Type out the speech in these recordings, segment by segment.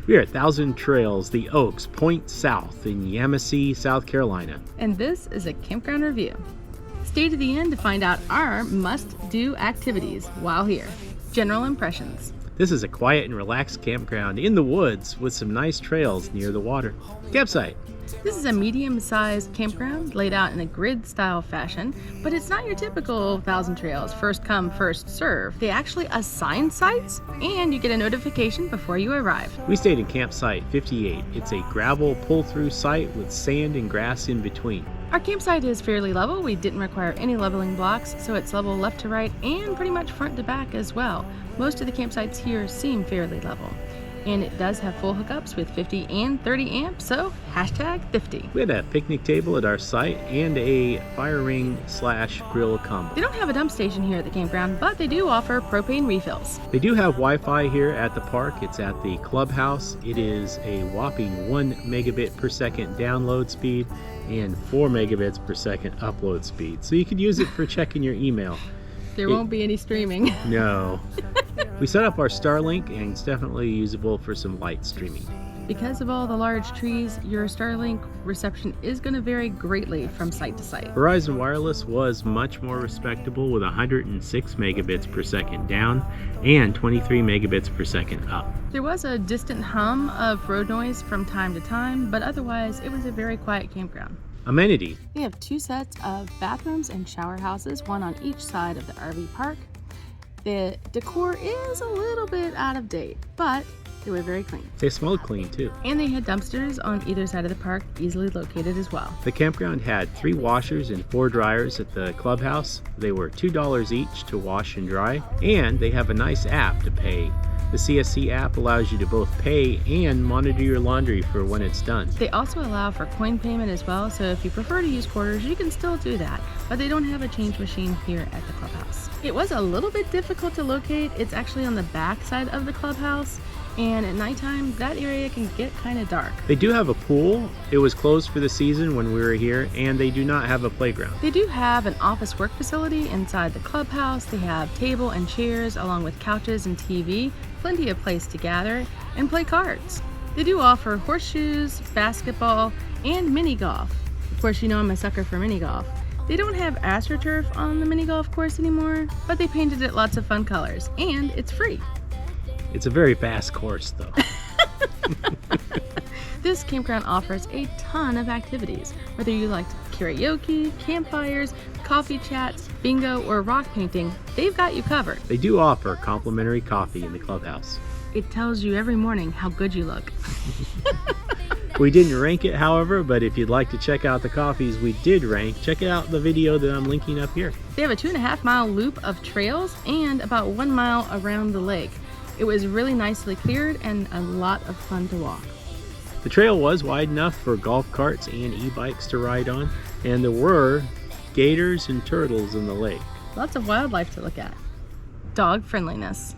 We are at Thousand Trails, the Oaks, Point South in Yemassee, South Carolina. And this is a campground review. Stay to the end to find out our must-do activities while here. General impressions. This is a quiet and relaxed campground in the woods with some nice trails near the water. Campsite. This is a medium-sized campground laid out in a grid-style fashion, but it's not your typical Thousand Trails, first come, first serve. They actually assign sites, and you get a notification before you arrive. We stayed in campsite 58. It's a gravel pull-through site with sand and grass in between. Our campsite is fairly level. We didn't require any leveling blocks, so it's level left to right and pretty much front to back as well. Most of the campsites here seem fairly level. And it does have full hookups with 50 and 30 amps, so #50. We had a picnic table at our site and a fire ring / grill combo. They don't have a dump station here at the campground, but they do offer propane refills. They do have Wi-Fi here at the park. It's at the clubhouse. It is a whopping 1 megabit per second download speed and 4 megabits per second upload speed. So you could use it for checking your email. There won't be any streaming. No. We set up our Starlink, and it's definitely usable for some light streaming. Because of all the large trees, your Starlink reception is going to vary greatly from site to site. Verizon Wireless was much more respectable with 106 megabits per second down and 23 megabits per second up. There was a distant hum of road noise from time to time, but otherwise it was a very quiet campground. Amenity. We have 2 sets of bathrooms and shower houses, one on each side of the RV park. The decor is a little bit out of date, but they were very clean. They smelled clean too. And they had dumpsters on either side of the park, easily located as well. The campground had 3 washers and 4 dryers at the clubhouse. They were $2 each to wash and dry, and they have a nice app to pay. The CSC app allows you to both pay and monitor your laundry for when it's done. They also allow for coin payment as well, so if you prefer to use quarters, you can still do that, but they don't have a change machine here at the clubhouse. It was a little bit difficult to locate. It's actually on the back side of the clubhouse, and at nighttime, that area can get kind of dark. They do have a pool. It was closed for the season when we were here, and they do not have a playground. They do have an office work facility inside the clubhouse. They have table and chairs along with couches and TV, plenty of place to gather and play cards. They do offer horseshoes, basketball, and mini golf. Of course, you know I'm a sucker for mini golf. They don't have AstroTurf on the mini golf course anymore, but they painted it lots of fun colors, and it's free. It's a very fast course, though. This campground offers a ton of activities. Whether you like karaoke, campfires, coffee chats, bingo, or rock painting, they've got you covered. They do offer complimentary coffee in the clubhouse. It tells you every morning how good you look. We didn't rank it, however, but if you'd like to check out the coffees we did rank, check out the video that I'm linking up here. They have a 2.5-mile loop of trails and about 1 mile around the lake. It was really nicely cleared and a lot of fun to walk. The trail was wide enough for golf carts and e-bikes to ride on, and there were gators and turtles in the lake. Lots of wildlife to look at. Dog friendliness.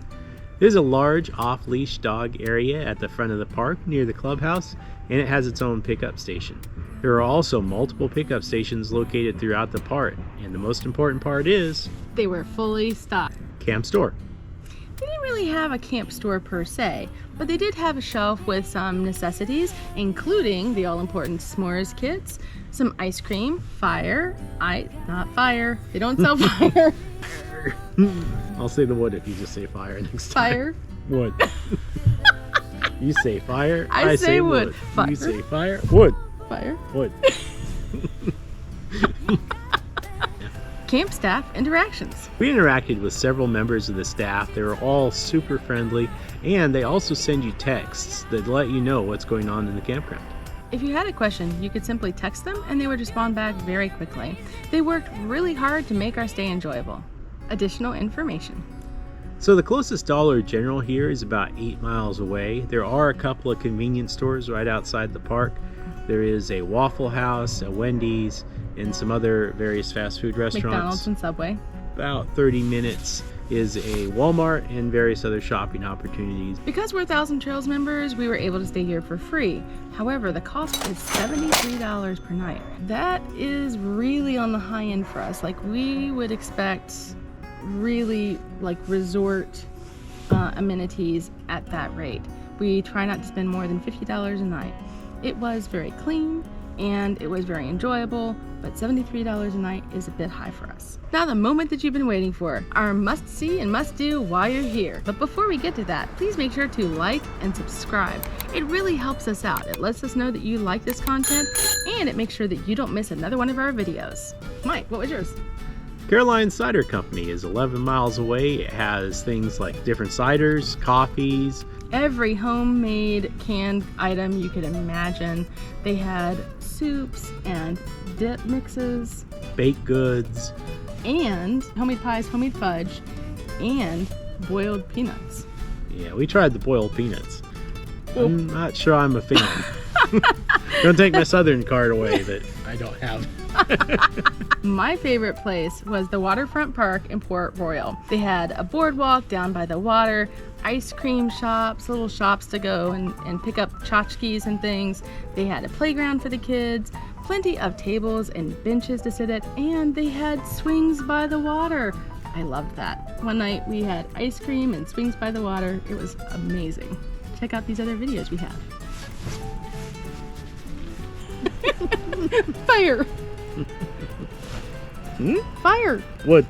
There's a large off-leash dog area at the front of the park near the clubhouse, and it has its own pickup station. There are also multiple pickup stations located throughout the park, and the most important part is They were fully stocked. Camp Store. They didn't really have a camp store per se, but they did have a shelf with some necessities, including the all-important s'mores kits, some ice cream, not fire, they don't sell fire. I'll say the wood if you just say fire next time. Fire. Wood. You say fire, I say wood. Fire. You say fire, wood. Fire. Wood. Camp staff interactions. We interacted with several members of the staff. They were all super friendly, and they also send you texts that let you know what's going on in the campground. If you had a question, you could simply text them and they would respond back very quickly. They worked really hard to make our stay enjoyable. Additional information. So the closest Dollar General here is about 8 miles away. There are a couple of convenience stores right outside the park. There is a Waffle House, a Wendy's, and some other various fast food restaurants. McDonald's and Subway. About 30 minutes is a Walmart and various other shopping opportunities. Because we're Thousand Trails members, we were able to stay here for free. However, the cost is $73 per night. That is really on the high end for us. Like, we would expect really like resort amenities at that rate. We try not to spend more than $50 a night. It was very clean and it was very enjoyable, but $73 a night is a bit high for us. Now the moment that you've been waiting for, our must-see and must-do while you're here. But before we get to that, please make sure to like and subscribe. It really helps us out. It lets us know that you like this content, and it makes sure that you don't miss another one of our videos. Mike, what was yours? Caroline Cider Company is 11 miles away. It has things like different ciders, coffees. Every homemade canned item you could imagine. They had soups and dip mixes, Baked goods. and homemade pies, homemade fudge, and boiled peanuts. Yeah, we tried the boiled peanuts. I'm not sure I'm a fan. Don't take my southern card away that I don't have. My favorite place was the Waterfront Park in Port Royal. They had a boardwalk down by the water, ice cream shops, little shops to go and pick up tchotchkes and things. They had a playground for the kids, plenty of tables and benches to sit at, and they had swings by the water. I loved that. One night we had ice cream and swings by the water. It was amazing. Check out these other videos we have. Fire! Fire! Wood.